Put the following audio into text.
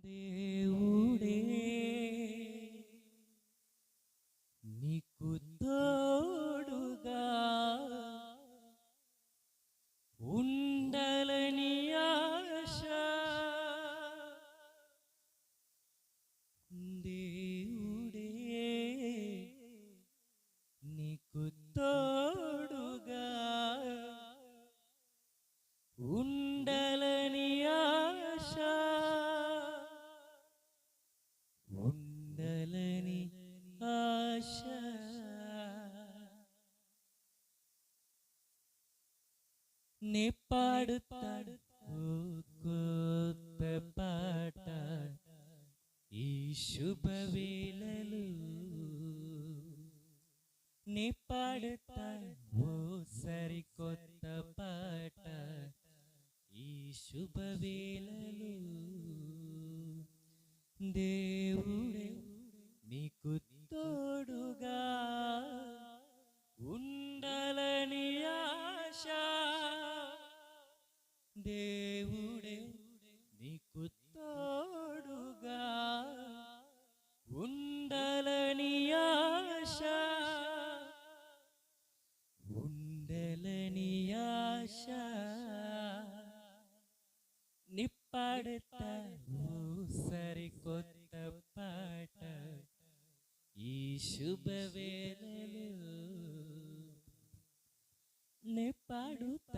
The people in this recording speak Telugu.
దేవుడే నీకు తోడుగా ఉండాలని ఆశ. దేవుడే నీకు తోడుగా ఉండాలని ఆశ, ఉండాలని ఆశ. నే పాడుతాడు కొత్త పాట ఈ శుభవేళలు. నే పాడుతాడు ఓ సరికొత్త పాట ఈ శుభవేళలు. దేవుడే నీకు తోడుగా ఉండాలని ఆశ. దేవుడే నీకు తోడుగా ఉండాలని ఆశ, ఉండాలని ఆశ. నిప్పాడుతాను సరికొత్త పాట ఈ శుభవేళలు. నే పాడుతాను